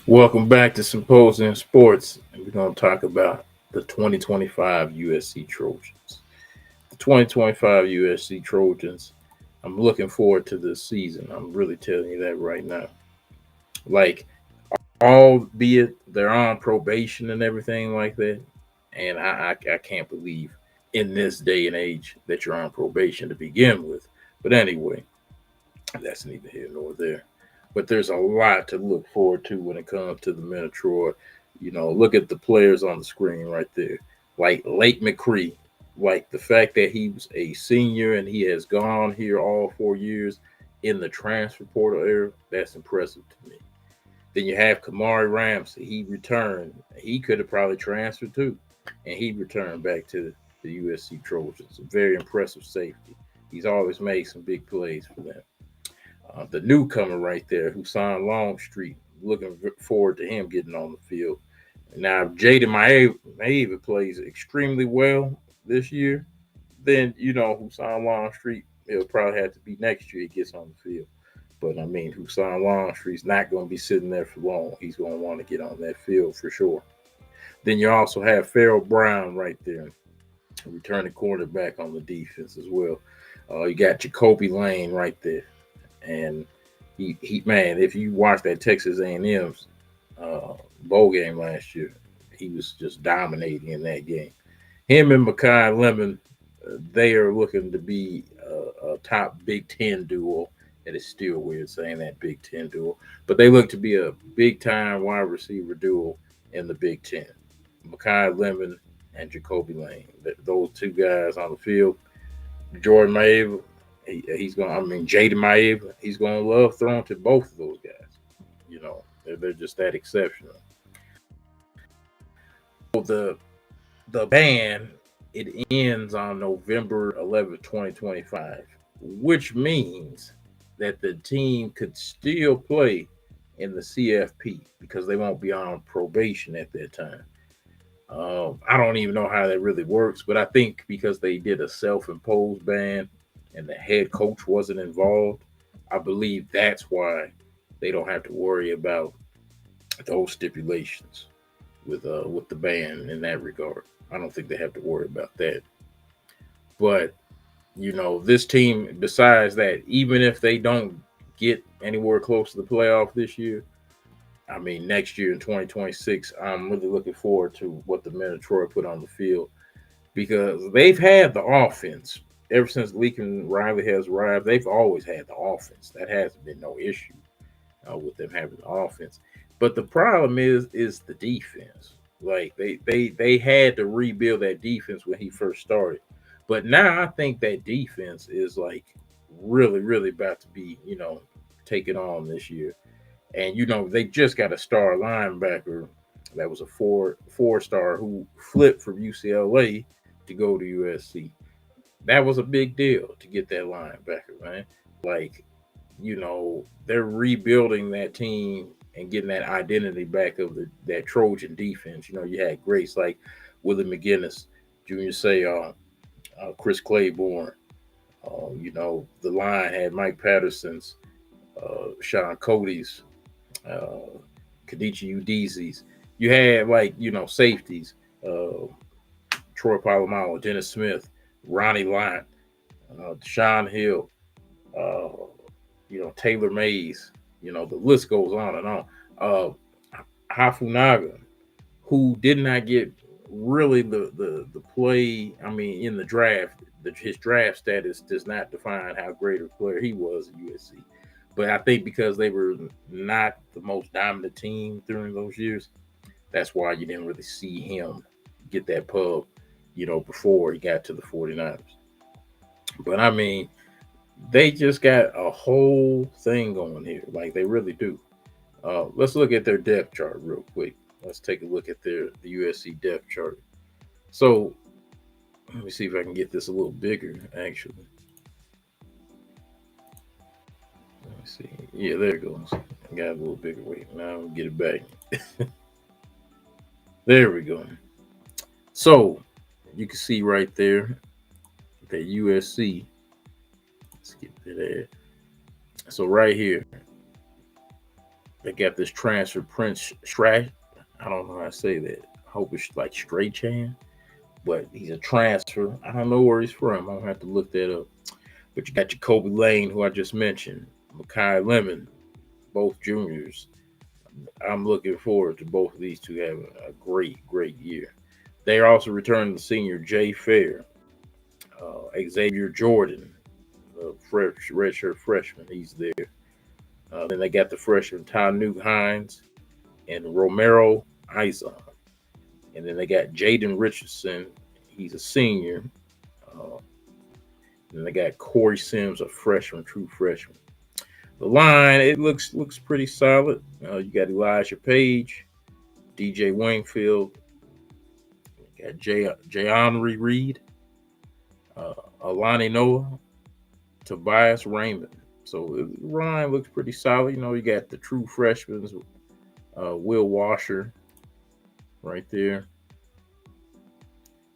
Welcome back to Symposium Sports, and we're going to talk about the 2025 USC Trojans. The 2025 USC Trojans, I'm looking forward to this season. I'm really telling you that right now. Like, albeit they're on probation and everything like that, and I can't believe in this day and age that you're on probation to begin with. But anyway, that's neither here nor there. But there's a lot to look forward to when it comes to the men of Troy. Look at the players on the screen right there. Like Lake McCree, like the fact that he was a senior and he has gone here all 4 years in the transfer portal era, that's impressive to me. Then you have Kamri Ramsey. He returned. He could have probably transferred too. And he returned back to the USC Trojans. A very impressive safety. He's always made some big plays for them. The newcomer right there, Husan Longstreet, looking forward to him getting on the field. Now, if Jayden Maiva plays extremely well this year, then Husan Longstreet, it'll probably have to be next year he gets on the field. But I mean, Husan Longstreet's not going to be sitting there for long. He's going to want to get on that field for sure. Then you also have Farrell Brown right there, returning quarterback on the defense as well. You got Jacoby Lane right there, and he man, if you watch that Texas A&M's bowl game last year, he was just dominating in that game. Him and Makai Lemon, they are looking to be a top Big Ten duo. It is still weird saying that Big Ten duo, but they look to be a big time wide receiver duo in the Big Ten. Makai Lemon and Jacoby Lane, those two guys on the field. Jordan Maiva, he's going. I mean, Jayden Maiva, he's going to love throwing to both of those guys. They're just that exceptional. The ban, it ends on November 11th, 2025, which means that the team could still play in the CFP because they won't be on probation at that time. I don't even know how that really works, but I think because they did a self-imposed ban and the head coach wasn't involved, I believe that's why they don't have to worry about those stipulations with the ban in that regard. I don't think they have to worry about that. But this team, besides that, even if they don't get anywhere close to the playoff this year, I mean, next year in 2026, I'm really looking forward to what the men of Troy put on the field because they've had the offense ever since Lincoln Riley has arrived. They've always had the offense. That hasn't been no issue with them having the offense. But the problem is the defense. Like they had to rebuild that defense when he first started, but now I think that defense is like really about to be taken on this year. And they just got a star linebacker that was a four star who flipped from UCLA to go to USC. That was a big deal to get that linebacker, man. Like, they're rebuilding that team and getting that identity back of that Trojan defense. You had greats like Willie McGinnis, Junior Seau, Chris Claiborne. The line had Mike Patterson's, Sean Cody's, Kadichi Udizes. You had safeties, Troy Polamalu, Dennis Smith, Ronnie Lott, Deshaun Hill, Taylor Mays. The list goes on and on. Hafunaga, who did not get really the play. I mean, in the draft, his draft status does not define how great a player he was at USC. But I think because they were not the most dominant team during those years, that's why you didn't really see him get that pub, before he got to the 49ers. But I mean, they just got a whole thing going here. Like they really do. Let's look at their depth chart real quick. Let's take a look at the USC depth chart. So let me see if I can get this a little bigger, actually. Let me see. Yeah, there it goes. I got a little bigger. Wait, now I'll get it back. There we go. So you can see right there that USC. Let's get to there. So right here, They got this transfer Prince Strat. I don't know how to say that. I hope it's like Straight Chan, but he's a transfer. I don't know where he's from. I'll have to look that up. But you got Jacoby Lane, who I just mentioned, Makai Lemon, both juniors. I'm looking forward to both of these two having a great year. They are also returning the senior Jay Fair, Xavier Jordan, the redshirt freshman. He's there. Then they got the freshman Ty Newt Hines and Romero Izon. And then they got Jaden Richardson. He's a senior. Uh, and they got Corey Sims, a freshman, true freshman. The line, it looks pretty solid. You got Elijah Page, DJ Wingfield, you got Jayonry Reed, Alani Noah, Tobias Raymond. So the line looks pretty solid. You got the true freshmen, Will Washer right there.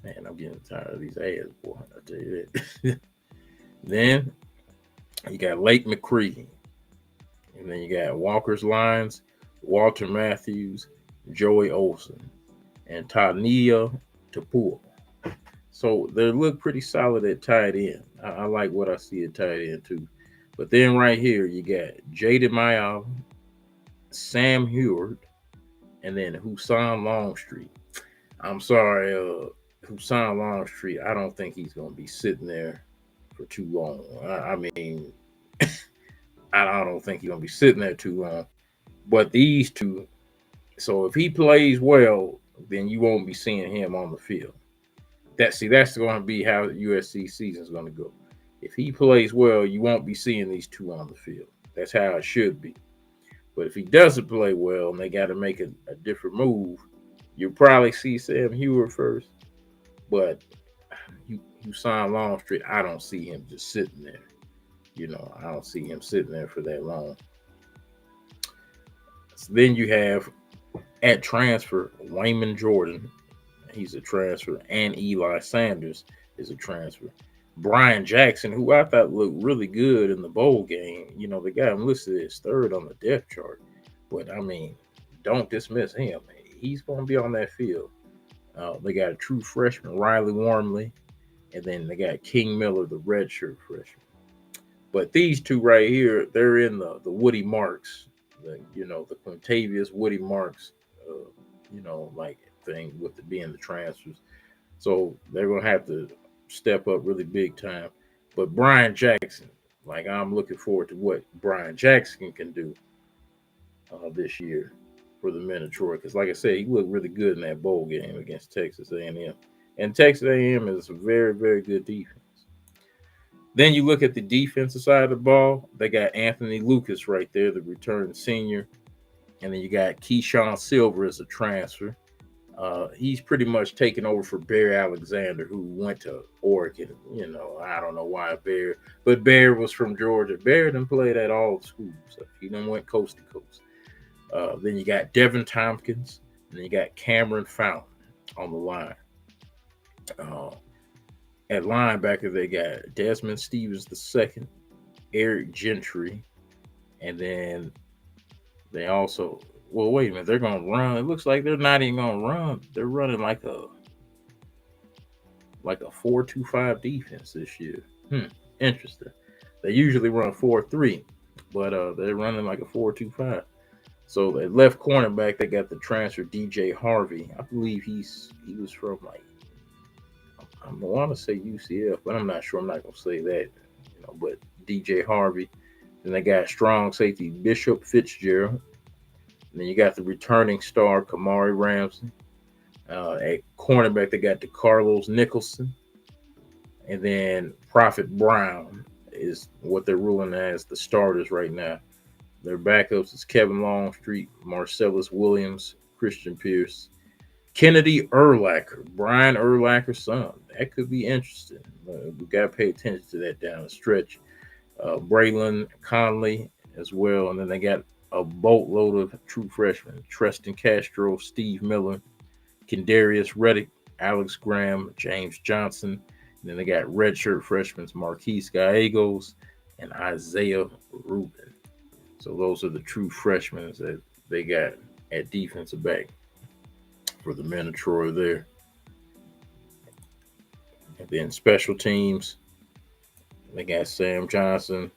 Man, I'm getting tired of these ads, boy. I tell you that. Then you got Lake McCree. And then you got Walker's Lines, Walter Matthews, Joey Olson, and Tania Tapua. So they look pretty solid at tight end. I like what I see at tight end too. But then right here you got Jayden Maiva, Sam Heward, and then Husan Longstreet. I'm sorry, Husan Longstreet. I don't think he's going to be sitting there for too long. I mean, I don't think he's going to be sitting there too long. But these two, so if he plays well, then you won't be seeing him on the field. That's going to be how the USC season is going to go. If he plays well, you won't be seeing these two on the field. That's how it should be. But if he doesn't play well and they got to make a different move, you'll probably see Sam Heward first. But Husan Longstreet, I don't see him just sitting there. I don't see him sitting there for that long. So then you have at transfer Wayman Jordan. He's a transfer. And Eli Sanders is a transfer. Brian Jackson, who I thought looked really good in the bowl game. They got him listed as third on the depth chart. But, I mean, don't dismiss him. He's going to be on that field. They got a true freshman, Riley Wormley. And then they got King Miller, the redshirt freshman. But these two right here, they're in the Woody Marks, the Quintavious Woody Marks, like thing with being the transfers. So they're going to have to step up really big time. But Brian Jackson, I'm looking forward to what Brian Jackson can do this year for the men of Troy. Because like I said, he looked really good in that bowl game against Texas A&M. And Texas A&M is a very, very good defense. Then you look at the defensive side of the ball. They got Anthony Lucas right there, the return senior. And then you got Keyshawn Silver as a transfer. He's pretty much taken over for Barry Alexander, who went to Oregon. I don't know why Barry, but Barry was from Georgia. Barry done played at all the schools. So he done went coast to coast. Then you got Devin Tompkins, and then you got Cameron Fountain on the line. At linebacker, they got Desmond Stevens II, Eric Gentry, and then they also, wait a minute, they're going to run. It looks like they're not even going to run. They're running like a 4-2-5 defense this year. Interesting. They usually run 4-3, but they're running like a 4-2-5. So at left cornerback, they got the transfer DJ Harvey. I believe he was from I want to say UCF, but I'm not sure. I'm not going to say that, but DJ Harvey. Then they got strong safety Bishop Fitzgerald. And then you got the returning star Kamri Ramsey. At cornerback, they got DeCarlos Nicholson. And then Prophet Brown is what they're ruling as the starters right now. Their backups is Kevin Longstreet, Marcellus Williams, Christian Pierce, Kennedy Urlacher, Brian Urlacher's son. That could be interesting. We got to pay attention to that down the stretch. Braylon Conley as well. And then they got a boatload of true freshmen. Treston Castro, Steve Miller, Kendarius Reddick, Alex Graham, James Johnson. And then they got redshirt freshmen Marquise Gallegos and Isaiah Rubin. So those are the true freshmen that they got at defensive back for the men of Troy there. And then special teams, they got Sam Johnson,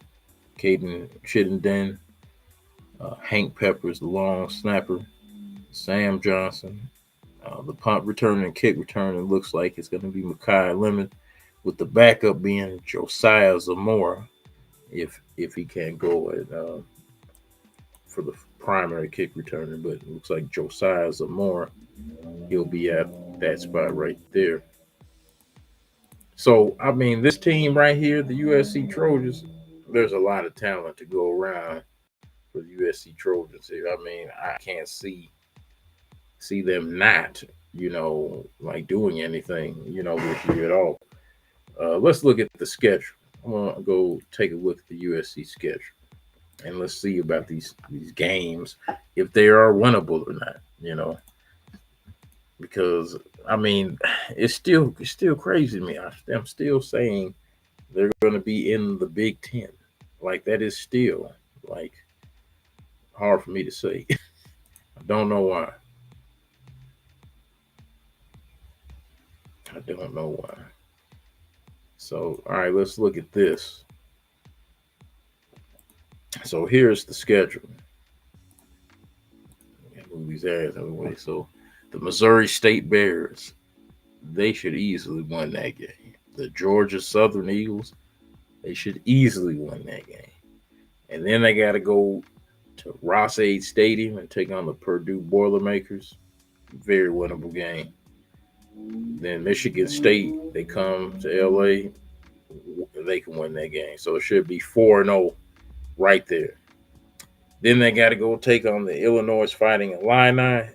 Caden Chittenden, Hank Peppers, the long snapper, Sam Johnson. The punt return and kick return, it looks like it's going to be Makai Lemon, with the backup being Josiah Zamora, if he can't go for the primary kick returner. But it looks like Josiah Zamora, he'll be at that spot right there. So, I mean, this team right here, the USC Trojans, there's a lot of talent to go around for the USC Trojans here. I mean, I can't see them not, like doing anything, this year at all. Let's look at the schedule. I'm gonna go take a look at the USC schedule, and let's see about these games, if they are winnable or not. Because I mean, it's still crazy to me. I'm still saying they're going to be in the Big Ten. Like, that is still like hard for me to say. I don't know why. I don't know why. So, all right, let's look at this. So here's the schedule. Move these ads away. So the Missouri State Bears, they should easily win that game. The Georgia Southern Eagles, they should easily win that game. And then they got to go to Ross-Ade Stadium and take on the Purdue Boilermakers. Very winnable game. Then Michigan State, they come to LA, they can win that game. So it should be 4-0 right there. Then they got to go take on the Illinois Fighting Illini.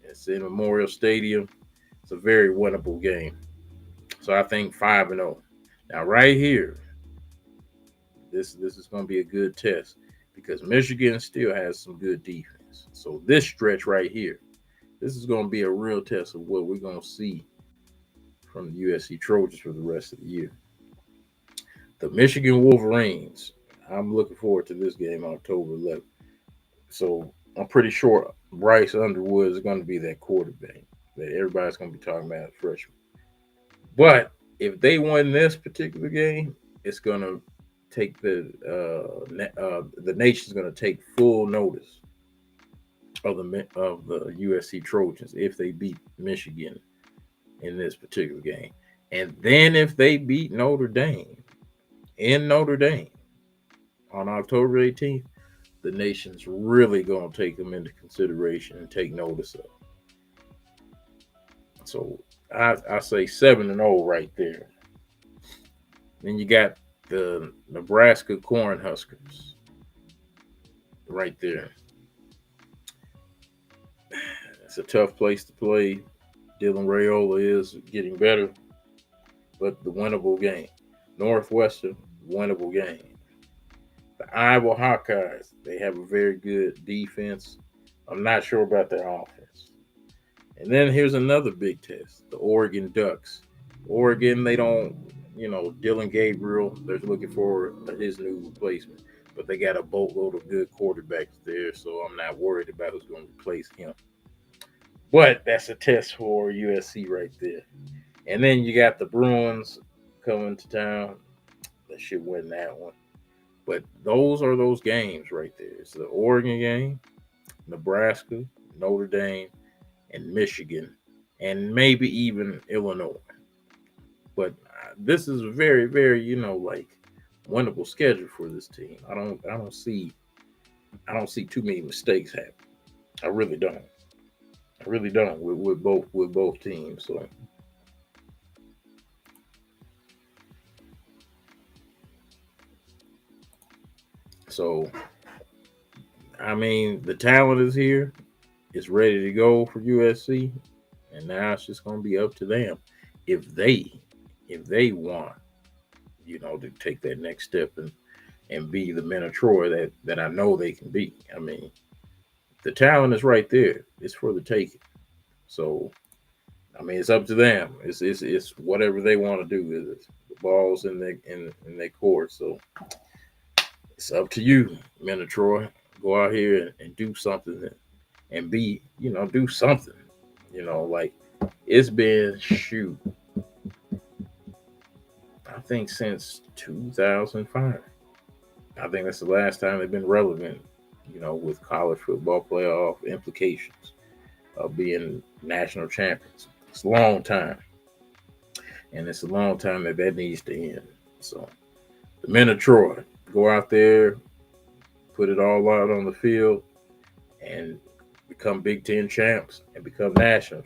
It's in Memorial Stadium. It's a very winnable game. So I think 5-0. Now right here, this is going to be a good test because Michigan still has some good defense. So this stretch right here, this is going to be a real test of what we're going to see from the USC Trojans for the rest of the year. The Michigan Wolverines, I'm looking forward to this game October 11th. So I'm pretty sure Bryce Underwood is going to be that quarterback that everybody's going to be talking about freshman. But if they win this particular game, it's going to take the nation's going to take full notice of the USC Trojans if they beat Michigan in this particular game. And then if they beat Notre Dame in Notre Dame on October 18th, the nation's really going to take them into consideration and take notice of. So I say 7-0 right there. Then you got the Nebraska Cornhuskers right there. It's a tough place to play. Dylan Raiola is getting better, but the winnable game. Northwestern, winnable game. The Iowa Hawkeyes, they have a very good defense. I'm not sure about their offense. And then here's another big test, the Oregon Ducks. Oregon, they don't, Dylan Gabriel, they're looking for his new replacement. But they got a boatload of good quarterbacks there, so I'm not worried about who's going to replace him. But that's a test for USC right there. And then you got the Bruins coming to town. They should win that one. But those are those games right there. It's the Oregon game, Nebraska, Notre Dame, and Michigan, and maybe even Illinois. But this is a very, very, winnable schedule for this team. I don't see too many mistakes happen. I really don't. With both teams. So I mean, the talent is here. It's ready to go for USC, and now it's just going to be up to them if they want, to take that next step and be the men of Troy that I know they can be. I mean, the talent is right there. It's for the taking. So, I mean, it's up to them. It's whatever they want to do. The ball's in their court. So, It's up to you, men of Troy. Go out here and do something and be, do something. Like it's been I think since 2005. I think that's the last time they've been relevant, with college football playoff implications of being national champions. It's a long time. And it's a long time that needs to end. So the men of Troy, go out there, put it all out on the field, and become Big Ten champs and become national